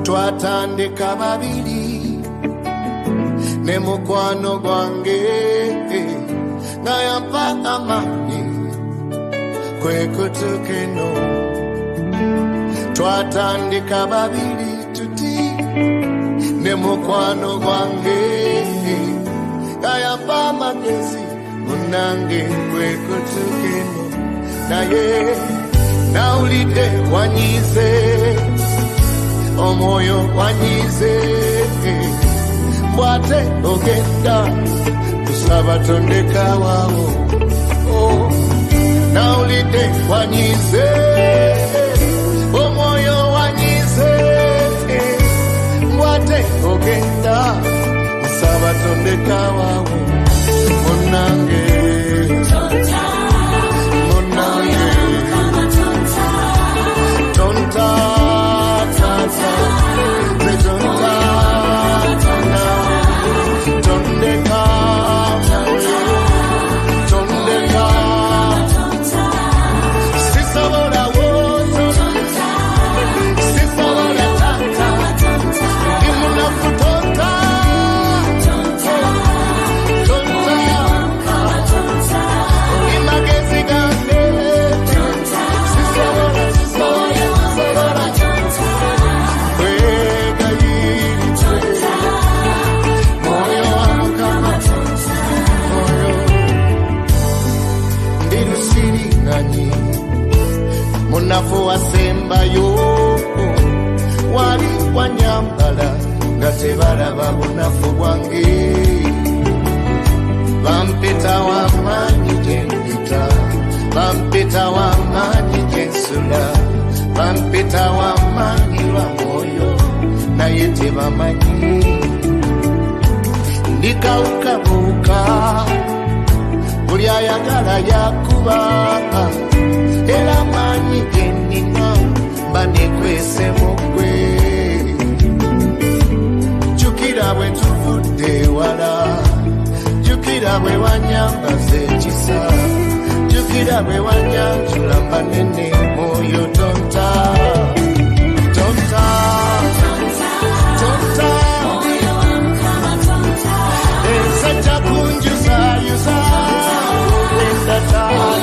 twatandika babiri ne mukwano gwange nga yampa amaanyi kwekutuka eno. Twatandika babiri tuti ne mukwano gwange nga yampa amagezi munange kwekutuka eno. Naye nawulidde wanyize, omwoyo wanyize, bwate ogenda kusaba tondeka waawo. Nawulidde wanyize, omwoyo wanyize, bwate ogenda kusaba tondeka waawo. Munange munafu wasembayo wali wanyambala nga tebalaba bunafu bwange. Bampita w'amaanyi gye mpita, bampita w'amaanyi gye nsula, bampita w'amaanyi lwa mwoyo naye tebamanyi. Ndikawukabuuka buli ayagala yakuba, era amaanyi ge nnina mba nekwese mu ggwe. Jjukira bwe tuvudde ewala, jjukira bwe wanyambaza ekisa, jjukira bwe wanyanjula mba nene mwoyo. Tonta tonta tonta ensajja kunjuzayuza ogenda taata.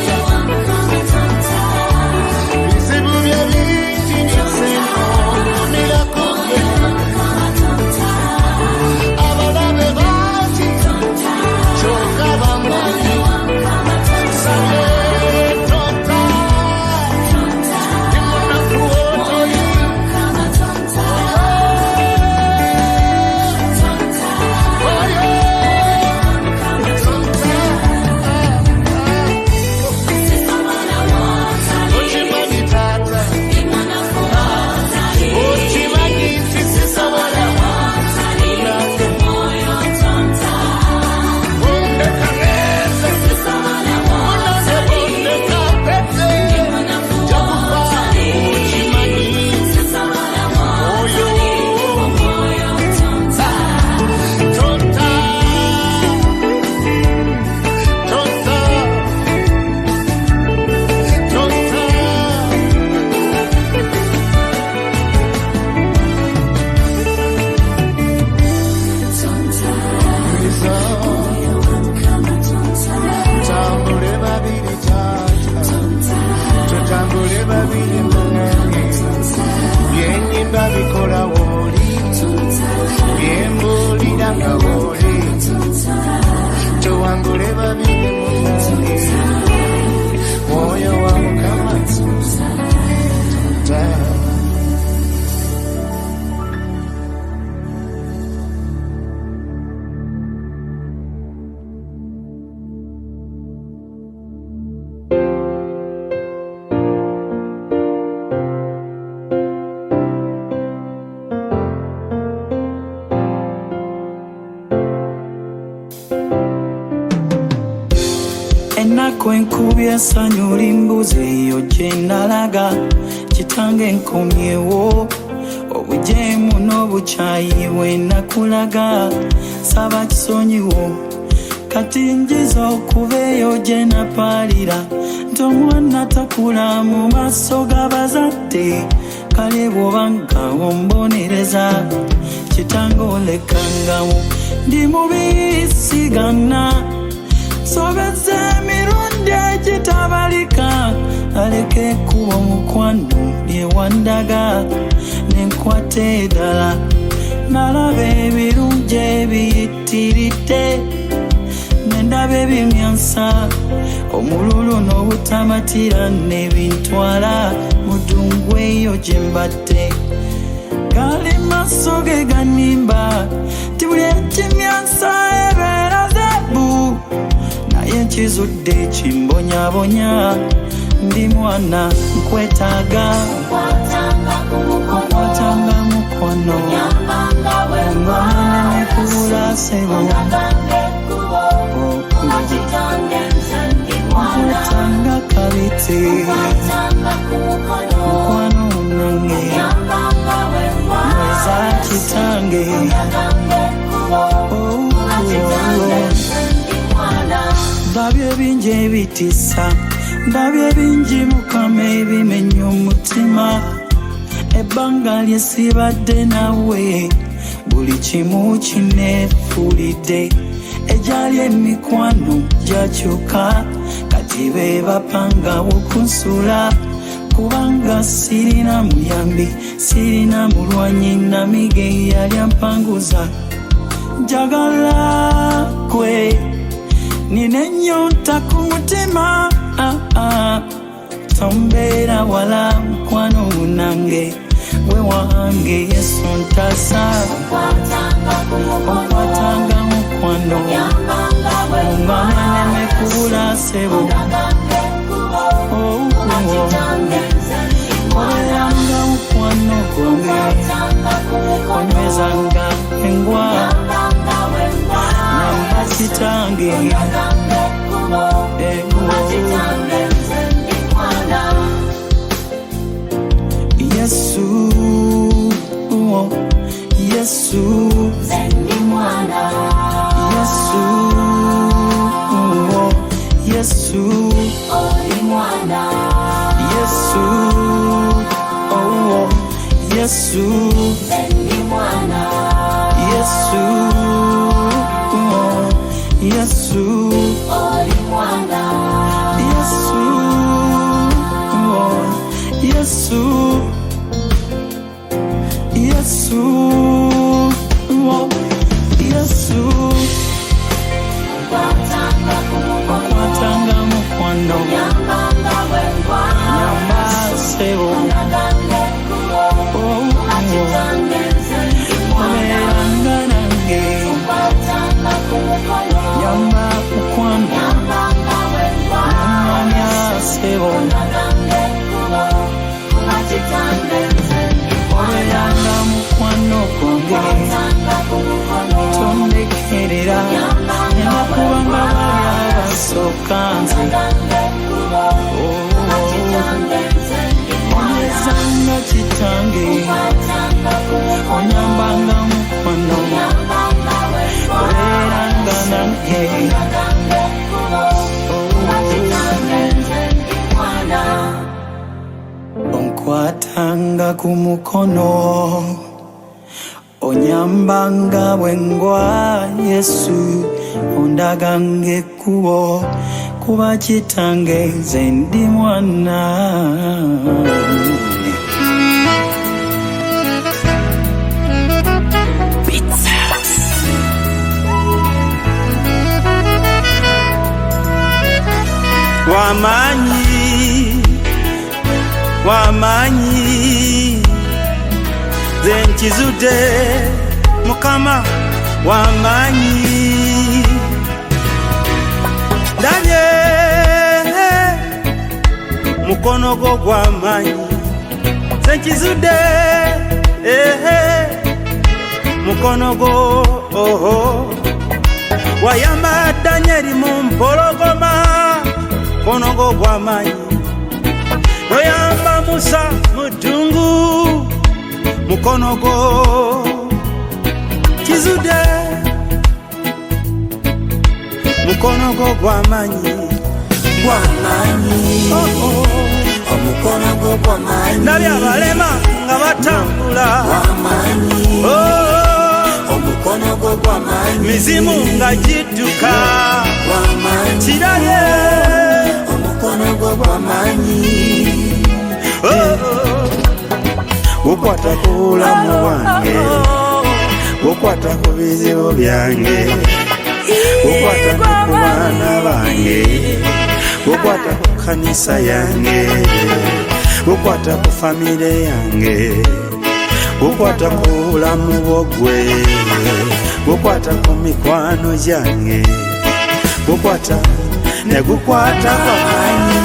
Kwenkubya essanyu limbuze eyo gye nalaga, kitange nkomyewo obujeemu n'obukyayi bwe nakulaga. Saba kisonyiwo kati njiza okuba eyo gye napaalira, nti omwana takula mu maaso g'abazadde, kale bw'obanga ombonereza kitange olekangawo ndi mubi sigana sobezza emirundi egitabalika aleke ekkubo mukwano lyewandaga nenkwata eddala nalaba ebirungi ebiyitiridde nendaba ebimyansa omululu n'obutamatira nebintwala mudungu eyo gye mbadde gali maaso ge ganimba ti buli ekimyansa ebeera zebu naye nkizudde kimbonyabonya ndi mwana nkwetaaga nkwatanga mukono ng'omwana nekubula sebo nkwetanga kabiti mukwano nange mweza kitange ndabye bingi ebitisa ndabye bingi mukama ebimenya omutima ebbanga lyesibadde nawe buli kimu kineefulidde ejali emikwano gyakyuka kati be bapangawo kunsula kubanga sirina muyambi sirina mulwanyi namige yali ampanguza njagala kwe nina ennyonta ku mutima tombeera wala mukwano munange we wange Yesu ntasa okwatanga mukwano omwana nemekubula sebo obeeranga mukwano gwange onywezanga engwa namba kitange Yesu Yesu Yesu Yesu Yesu Yesu Yesu Yesu Yesu Yesu kwatanga mukwano nyamba sebo obeeranga nange nyamba mukwano namanya sebo obeeranga mukwano gwange tondekerera nena kubanga bali abasooka nze onyezanga kitange onyambanga mukwano obeeranga nange onkwatanga ku mukono onyambanga bwengwa Yesu ondaganga ekkubo kuba kitange nze ndi mwana wamanyi zenkizude mukama wamanyi ndabye mukono gwo gwamanyi zenkizude mukono gwo wayamba Danyeri mu mpologoma mukono gwo gwamanyi noyamba Musa mudungu mukono gwo kizude mukono gwo gwamanyi omukono gwo gwamanyi nabya abalema nga mizimu nga gidduka kirabye omukono gwo gw'amaanyi gukwata ku bulamu bwange gukwata ku bizibu byange gukwata ku baana bange gukwata ku kanisa yange gukwata ku famire yange gukwata ku bulamu bwogwe gukwata ku mikwano gyange gukwata ne gukwata kw'amaanyi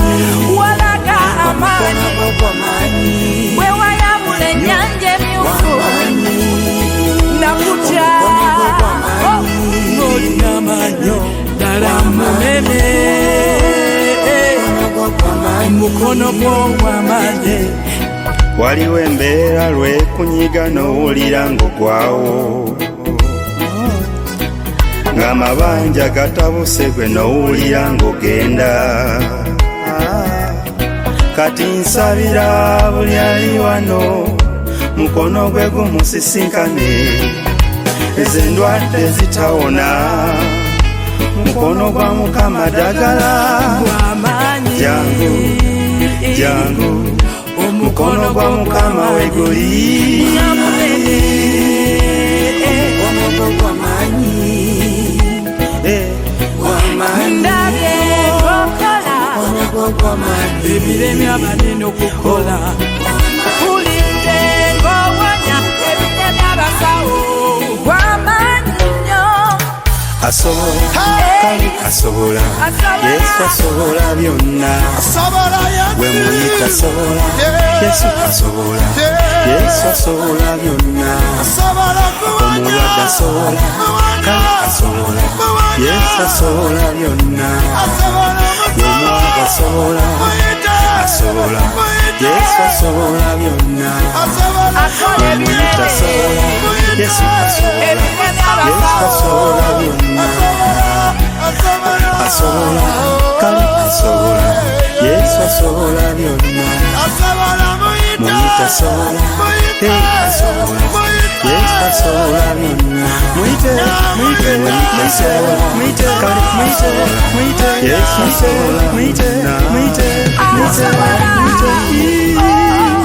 walaga amaanyi bwe wayamula ennyanja emyufu nakutya ng'olina amaanyi ddala munene mukono gwo gw'amaanyi waliwo embeera lwekunyiga n'owulira ng'ogwawo ng'amabanja gatabuse gwe n'owulira ng'ogenda kati nsabira buli ali wano mukono gwe gumusisinkane ezo endwadde zitawona mukono gwa Mukama ddagala jangu jangu omukono gwa Mukama weguli omukono gw'amaanyi ndabye kokola ebiremi abanene okukola kulidde ng'owonya ebiremi abasawo gw'amaanyi nnyo asobola kale asobola Yesu asobola byonna bwe muyita asobola Yesu asobola Yesu asobola byonna omulwadde asobola kale asobola Yesu asobola byonna omwaga asobola asobola Yesu asobola byonna bwe muyita asobola Yesu asobola Yesu asobola byonna asobola kale asobola Yesu asobola byonna muyita asobola asobola Yesu asobola byonna muyite muyite muyite kale muyite Yesu asobola muyite muyite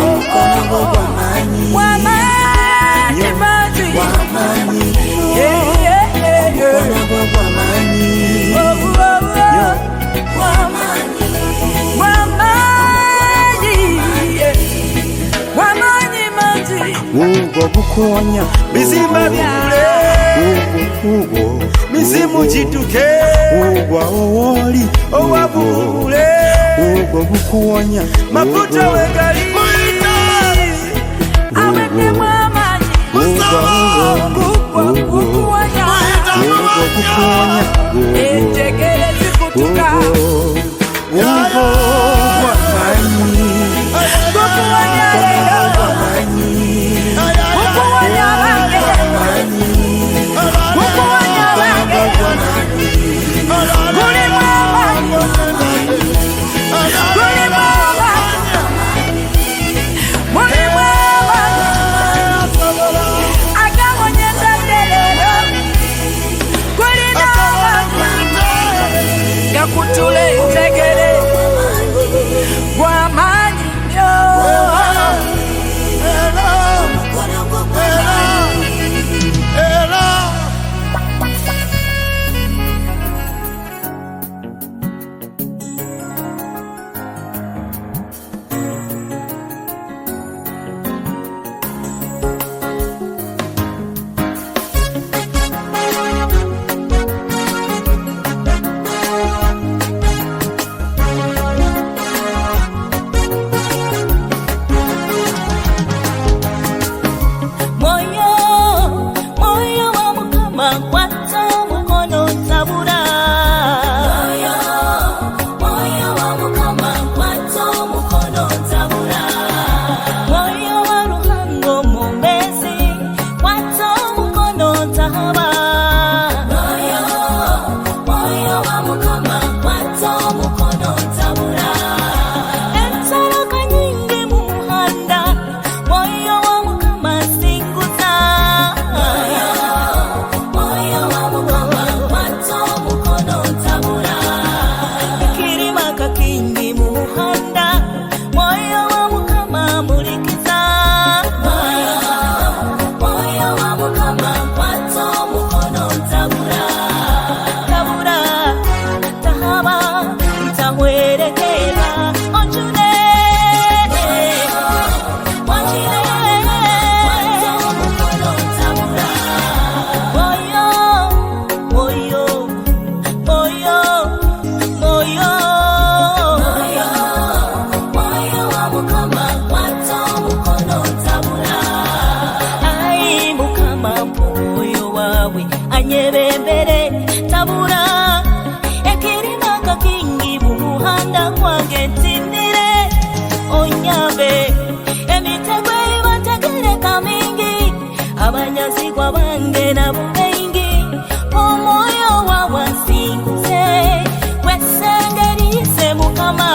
omukono gwo gw'amaanyi omukono gwo gw'amaanyi ugwo gukuwonya bizimba bikule ugwo mizimu gidduke ugwo owoli owabubule ugwo gukuwonya mafuta wegali enjegere zikutuka kutule enjegere gw'amaanyi nnyo mukama kwato mukono tabula ai mukama moyo wawe anyebembere tabula ekirima kakingi muhanda kwange tindire onyabe emitego ibategereka mingi abanyazigwa bange nabo bengi omoyo wawasinze wesengerize mukama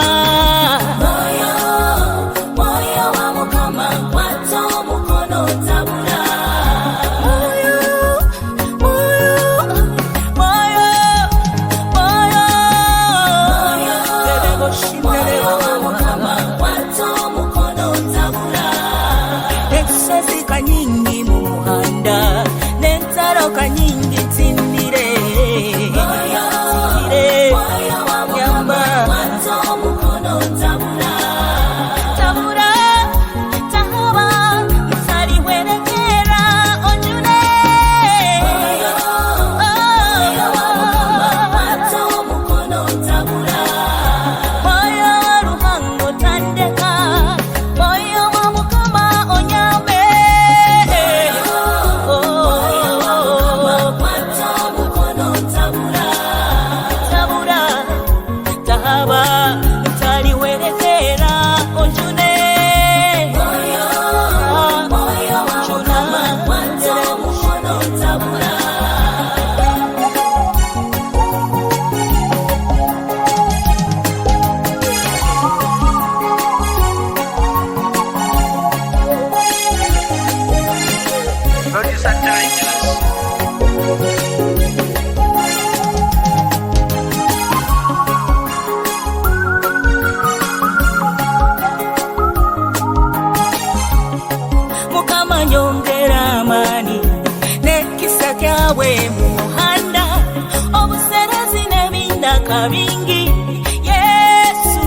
moyo wa mukama kwato mukono tabula moyo wa mukama kwato mukono tabula esezika nyingi mu muhanda n'entaroka nyingi tindire moyo wa mukama kwato mukono tabula tabula tahaba msaliwerekera onjune moyo wa mukama kwato mukono tabula moyo ruhango tandeka moyo wa mukama onyame moyo wa mukama kwato mukono tabula tabula tahaba mtaliwerekera onjune moyo wa mukama kwato mukono tabula mukama nyongera amani n'ekisa kyawe mu muhanda obuserezi n'ebindaka bingi yesu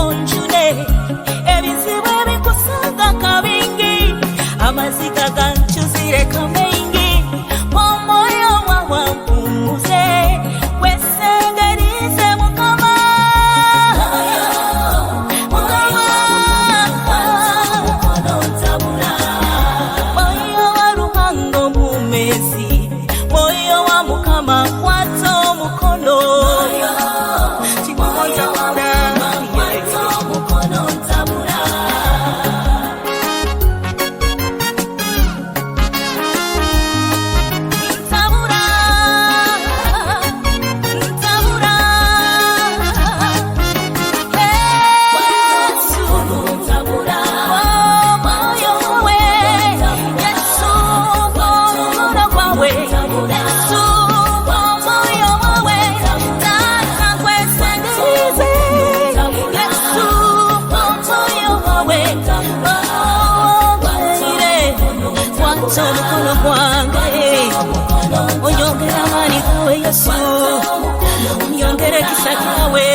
onjune ebizibu ebikusanga kabingi amaziga gankyuzire kamengi omoyo wawampumuze wesengerize mukama moyo wa ruhango mumezi moyo wa mukama kwato mukono tabula tabula Yesu tabula moyo we Yesu moyo kwawe Yesu moyo wawe tata kwesengerize Yesu moyo wawe kwato mukono kwange onyongera amani kawe Yesu onyongere kisa kawe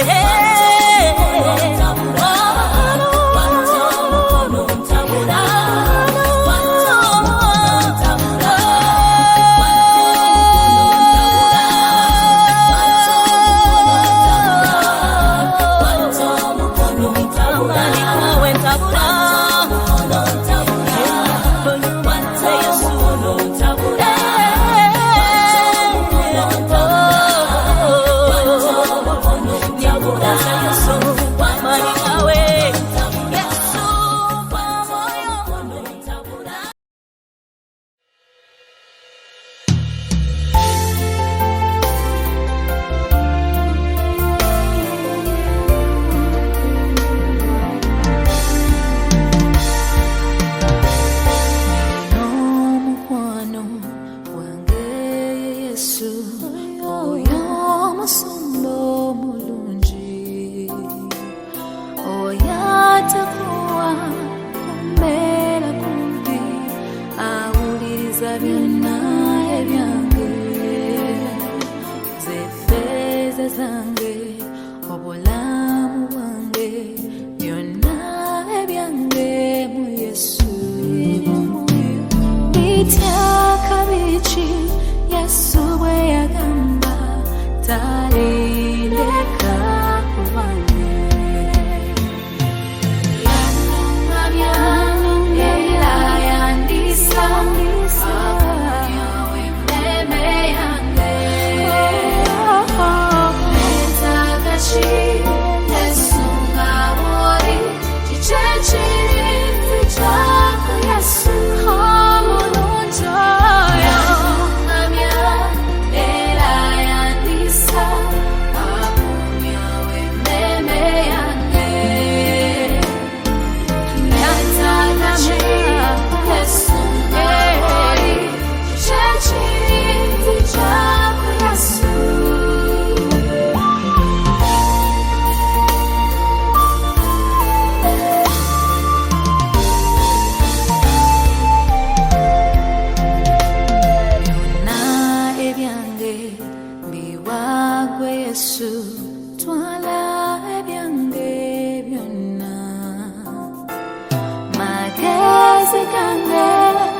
amani kawe tabula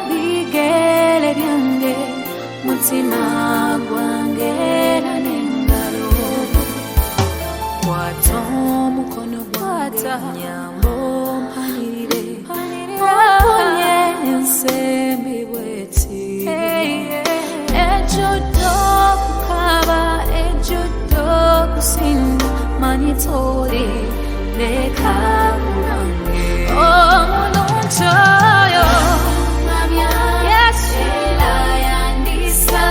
bigere byange mutima gwange nanengalo kwata omukono gwata nyambo mpanire oponye ensembi bweti ejodo kukaba ejodo kusinda manitori leka kurange omunonchoyo Yesu layandisa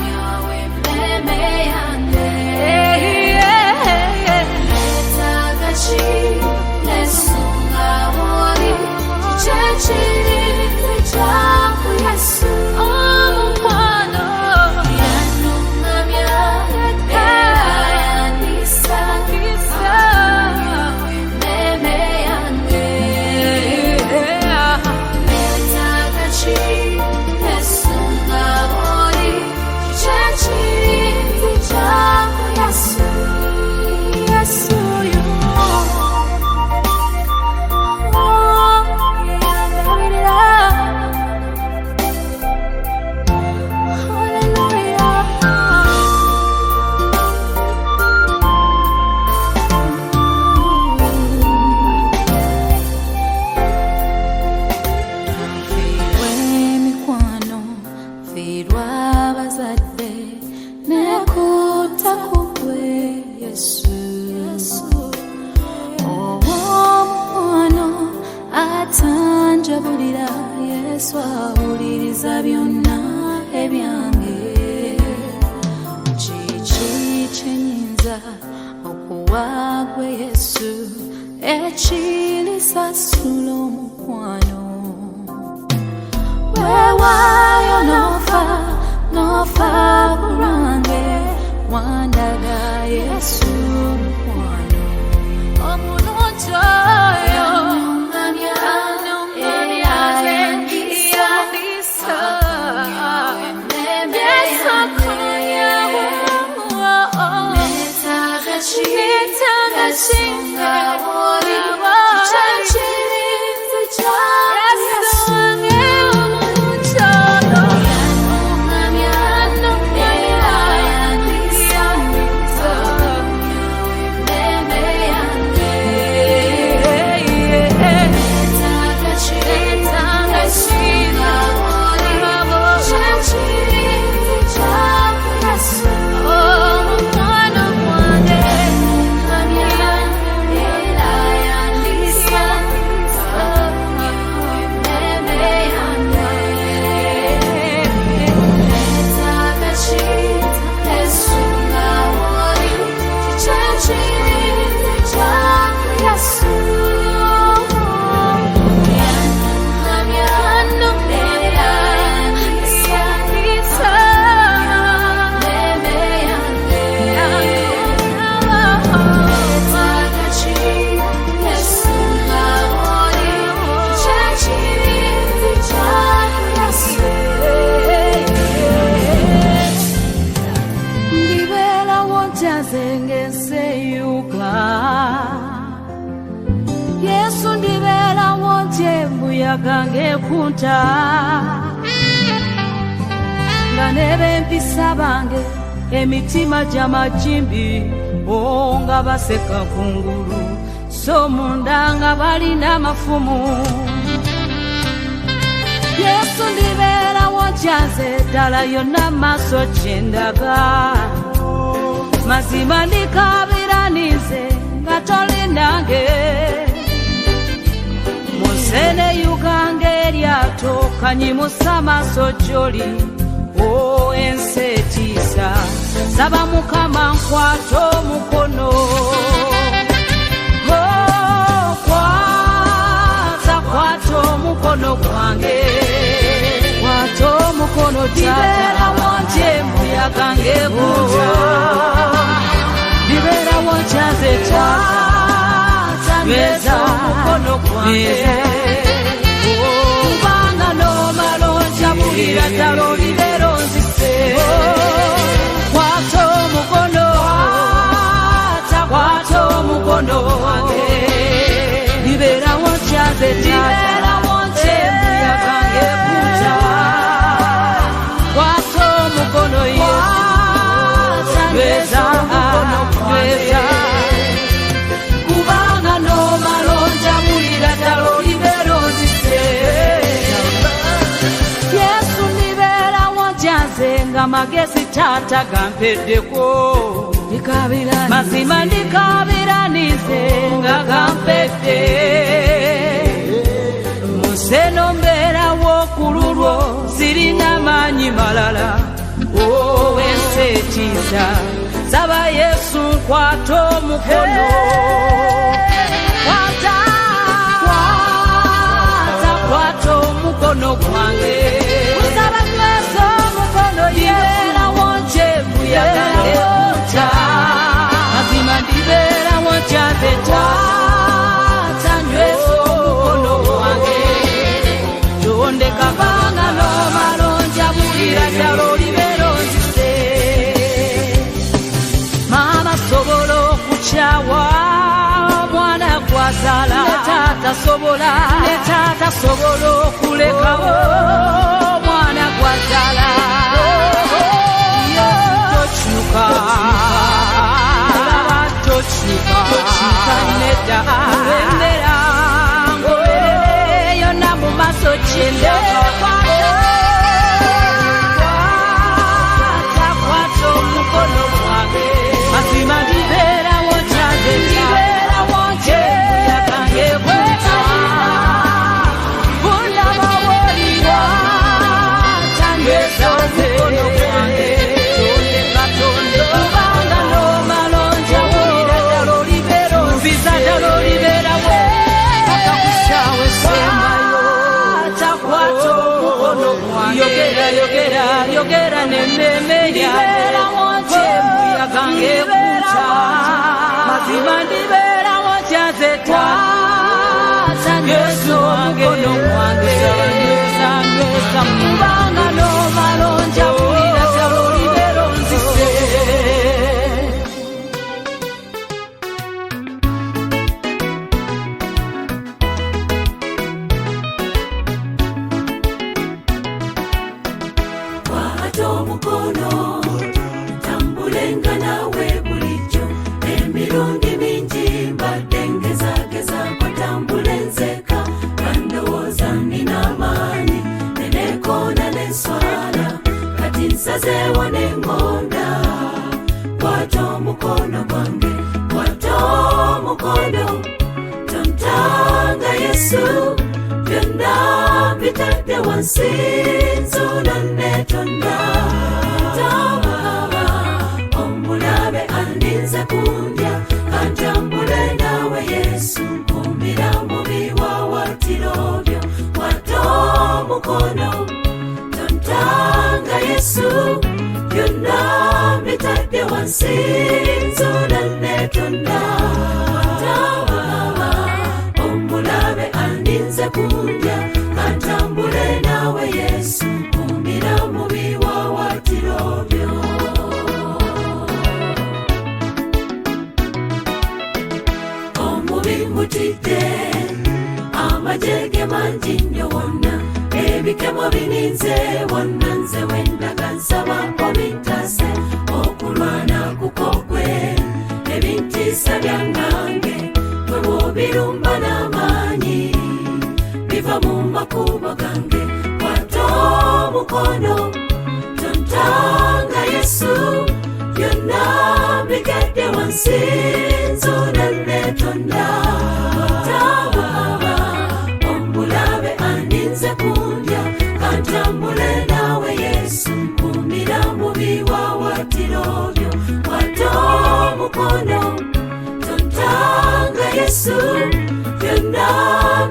nyawe meme yange letagachi lesunga wori chichechiri kujaku Yesu omukwano yanungamya layandisa nyawe meme yange letagachi lesunga wori chichechiri kujaku Yesu Yesu you atanjabulira Yesu awuliriza byonna ebyange kiki kyenyinza okuwa gwe Yesu ekirisasula omukwano weewaayo n'ofa bulwange wandaga Yesu omukwano omulungi oyo Yesu ndibera wonje mbuyagange kunta nga nebempisa bange emitima gy'amajimbi nga baseka kungulu so munda nga balina amafumu Yesu ndibera wonjanze ddala yonna maaso kyendaga mazima ndikabiranize nga toli nange musene yugange eryato kanyimusa amaaso gy'oli ensi etiisa saba Mukama nkwata omukono kwata omukono gwange kwata omukono ndibera wonje mbuyagange kunta ndibera wonjaze tata nyweza omukono gwange kubanga n'omala onjabulira ddala olibera onzise kwata omukono gwange ndibera wonjaze tata amagezi taata gampeddeko mazima ndikabiranize nga gampedde museno mbeerawo ku lulwo sirina maanyi malala owensetiisa saba Yesu nkwata omukono kwata omukono gwange musaba Yesu omukono ndibeerawo nkyevuyagala ekuta mazima ndibeerawo nkyaze taata nywesa omukono gwange tondeka banga n'omala onjabulira ddala olibeera onzise maama sobola okukyawa omwana gwazaala ne taata sobola okulekawo omwana gwazaala tokyuka nedda embera ngoberereyo na mu maaso kwata omukono gwange mazima ndibeerawo kyange ndibeerawo nkyekuyagange kweta bundabawolirwa tanywesa omukono gwange tonde kubanga n'omala onjawulira ddala olibeera onziza ddala olibeerawo akakusaawe sembayo takwata omukono gwange yogera n'emmeme yange nkyekuyagange kuta mazima ndibeerawo kyaze taata nywesa omukono gwange nywesa kubanga n'omala onjawulira ddala olibeera onzise kwata omukono tambulenga nawe bulijjo emirundi mingi mbadde ngezagezaako tambula enzeka bandowooza nina amaanyi neneekoona n'enswala kati nsazeewo n'engonda kwata omukono gwange kwata omukono tontanga Yesu byonna bitadde wansi nzuula neetonda omulabe andinze kundya kantambule nawe Yesu nkuumira mu biwawaatiro byo kwata omukono tontanga Yesu byonna bitadde wansi nzuula neetonda omulabe andinze kundya kantambule nawe Yesu nkuumira mu biwawaatiro byo omubi mutidde amajege mangi nnyo wonna ebikemo bininze wonna nze wendaga nsaba obintase okulwana kukokwe ebintiisa byangange bwe bwobirumba n'amaanyi biva mu makubo gange kwata omukono tontanga Yesu byonna bigadde wansi nzuula neetonda omulabe andinze kundya kantambule nawe Yesu nkuumira mu biwawaatiro byo kwata omukono tontanga Yesu byonna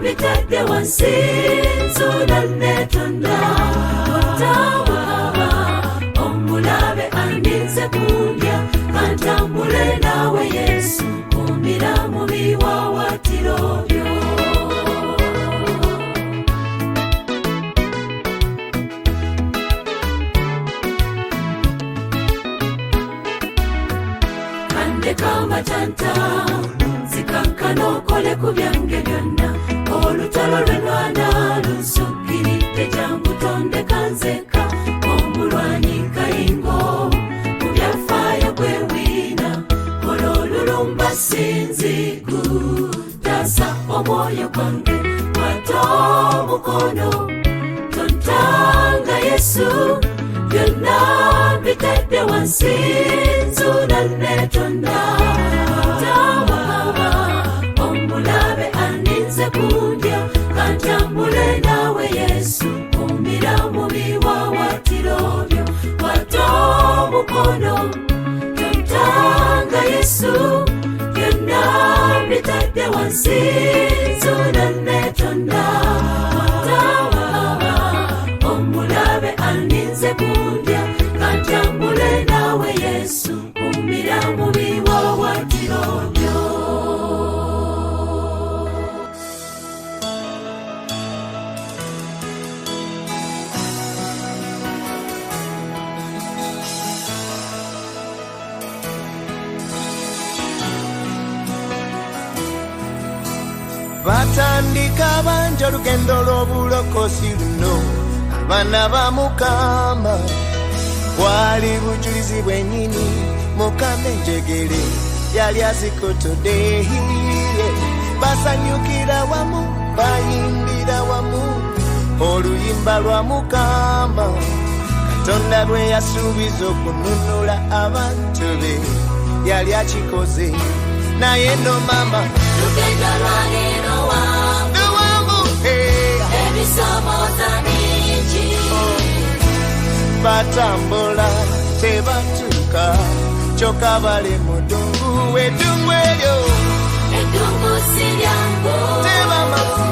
bitadde wansi nzuula neetonda omulabe andinze kundya kantambule nawe Yesu nkuumira mu biwawaatiro byo kandeka amatanta zikankana okole ku byange byonna olutalo lwenwana lunsukiridde jangu tondeka nzeka omulwanyi kayingo mu byafaayo gwewiina kola olulumba sinzigu tasa omwoyo gwange kwata omukono tontanga Yesu byonna bitadde wansi nzuula netonda tawaaba omulabe aninze kundya kantambule nawe Yesu kumbira mu biwawaatiro byo wata omukono tontanga Yesu byonna bitadde wansi nzuula netonda tawaaba omulabe aninze kundya kantambule nawe Yesu kumbira mu biwawaatiro byo. Batandika banja olugendo lw'obulokozi luno abaana ba Mukama bwali bujulizi bwennyini Mukama enjegere yali azikotodde basanyukira wamu bayimbira wamu oluyimba lwa Mukama Katonda lwe yasuubiza okununula abantu be yali akikoze naye no mama Lugendo lwa leero wangu ebisoomooza bingi batambula tebatuuka kyokka bali mu ddungu eddungu eryo eddungu si lyangu tebamazi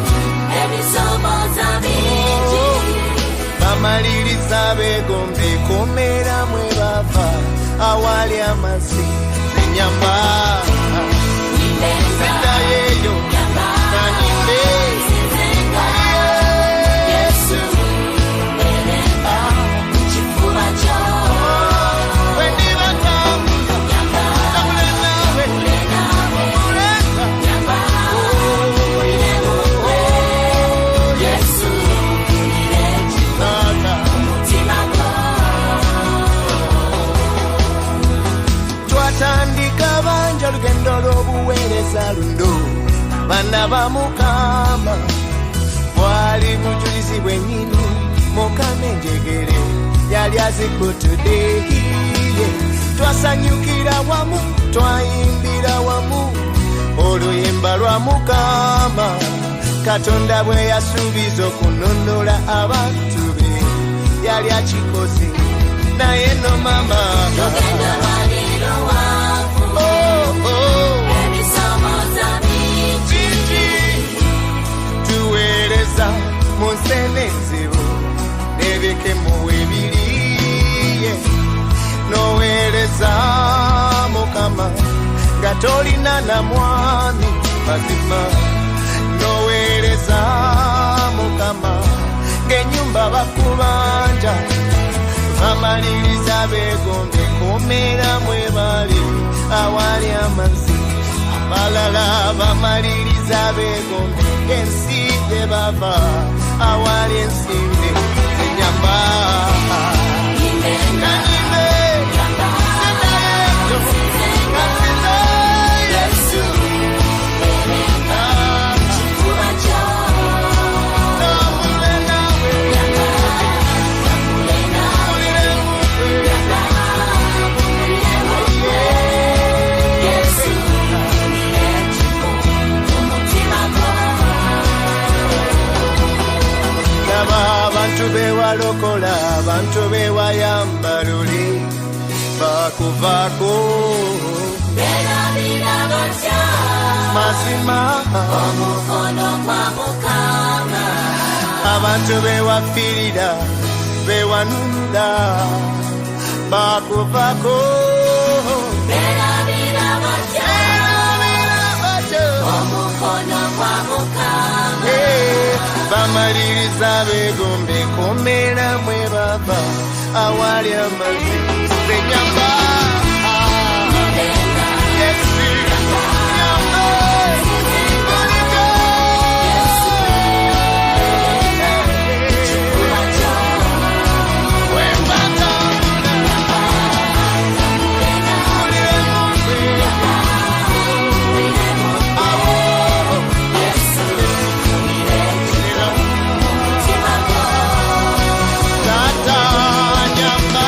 ebisoomooza bingi bamaliriza beegombe kubeera mwe bava awali amazzi enyama seddayo eyo nanyimbe Yesu bereka kifuba kyo twatandika banja olugendo lw'obuweereza luno abaana ba Mukama bwali bujulizi bwennyini Mukama enjegere yali azikutudde twasanyukira wamu twayimbira wamu oluyimba lwa Mukama Katonda bwe yasuubiza okununula abantu be yali akikoze naye no mama lugendo lwa leero wangu ebisoomooza bingi tuweereza mu nsenezeebo n'ebikemo ebiriye n'oweereza Mukama nga tolina na mwami mazima n'oweereza Mukama ng'ennyumba bakubanja bamaliriza beegombe kubeera mwe bali awali amazzi abalala bamaliriza beegombe ensi gye bava awali ensimbe enyama Yesu abantu bewalokola abantu bewayamba luli bakuvaako berabira batya mazima omukono gwa Mukama abantu bewafiirira bewanunula bakuvaako berabira batya omukono gwa Mukama bamaliriza beegombe kubeera mwe bava awali amazzi enyama Yesu nyama Tata nyama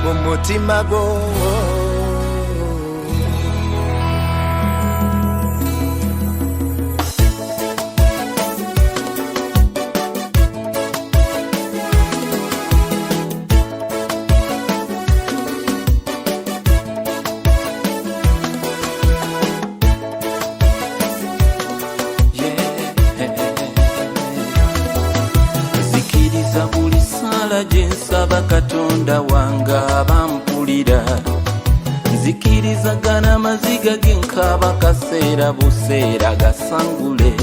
mu mutima gwo. Nsaba Katonda wange abampulira, nzikirizagana amaziga genkaba kaseera buseera gasangule,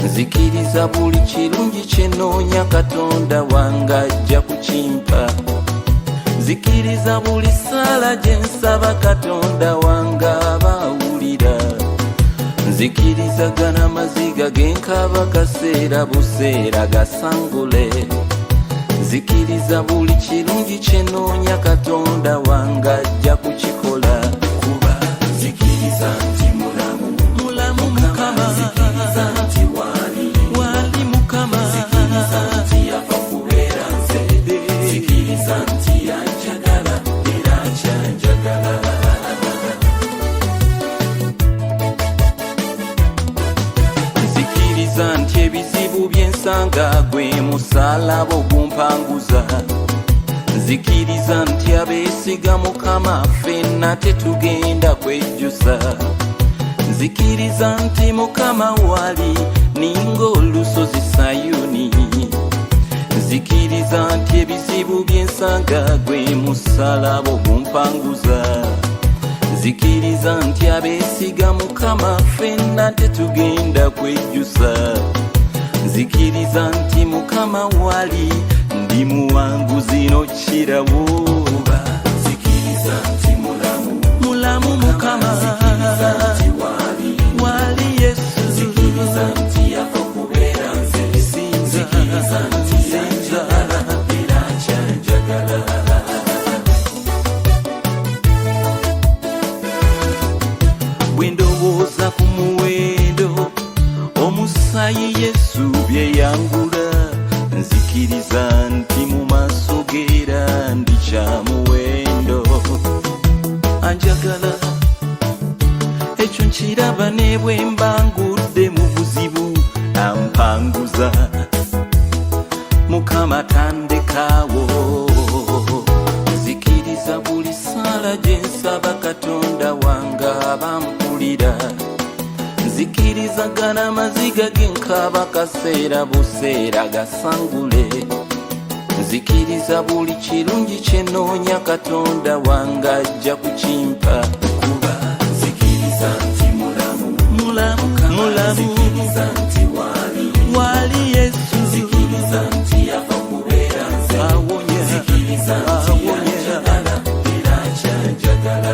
nzikiriza buli kirungi kyenoonya Katonda wange ajja kukimpa, nzikiriza buli ssaala gye nsaba Katonda wange abawulira, nzikirizagana amaziga genkaba kaseera buseera gasangule, nzikiriza buli kirungi kyenoonya Katonda wange ajja kukikola, kuba nzikiriza nti mulamu Mukama, nzikiriza nti wali Mukama, nzikiriza nti yafa kubeera nze, nzikiriza nti yanjagala era akyanjagala. Nzikiriza nti ebizibu byensanga gwe musalaba ogumpanguza, nzikiriza nti abeesiga Mukama ffenna tetugenda kwejjusa, nzikiriza nti Mukama wali ninga olusozi Sayuni, nzikiriza nti ebizibu byensanga gwe musalaba ogumpanguza, nzikiriza nti abeesiga Mukama ffenna tetugenda kwejjusa, nzikiriza nti Mukama wali ndi muwanguzi nokirawo, nzikiriza nti mulamu Mukama, nzikiriza nti wali Yesu, nzikiriza nti yafa kubeera nze, nzikiriza nti yanjagala era akyanjagala. Bwe ndowooza ku muwendo omusaayi Yesu bye yangula, nzikiriza nti mu maaso geera ndi kya muwendo, anjagala ekyo nkiraba ne bwe mbangudde mu buzibu ampanguza, Mukama tandekaawo, nzikiriza buli ssaala gye nsaba Katonda wange abampulira, nzikirizagana amaziga genkaba kaseera buseera gasangule, nzikiriza buli kirungi kyenoonya Katonda wange ajja kukimpa, kuba nzikiriza nti mulamu nzikiriza nti wali Yesu, nzikiriza nti yafa kubeera nze, nzikiriza nti yanjagala era akyanjagala.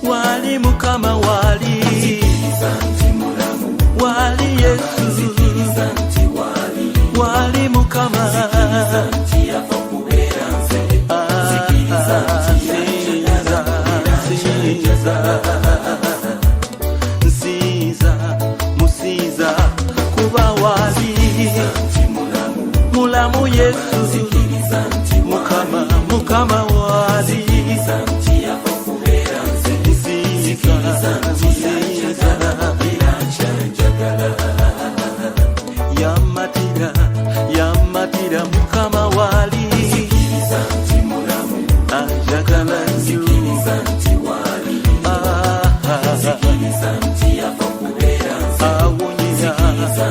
Wali Mukama wali Yesu, wali Mukama, nsiza musiza kuba wali mulamu Yesu, Mukama wali yamatira Mukama wali ajagala nnyo,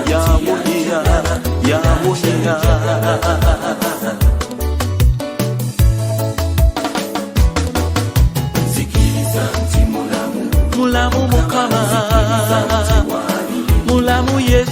yawonya mulamu Mukama, mulamu Yesu,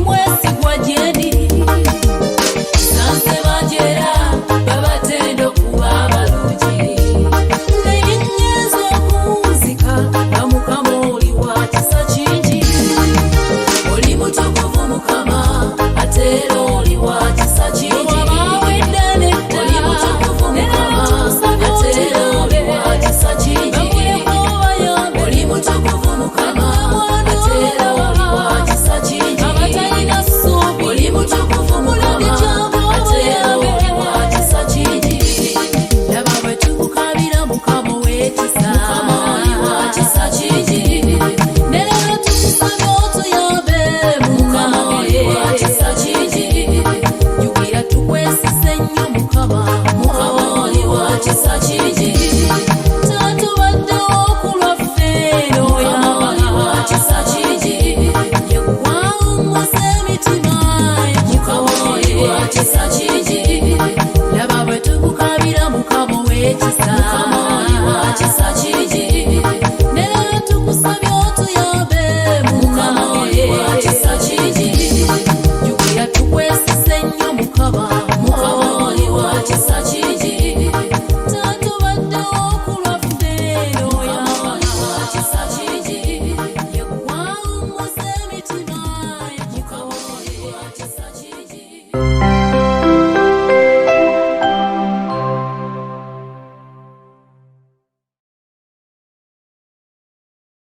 mwesi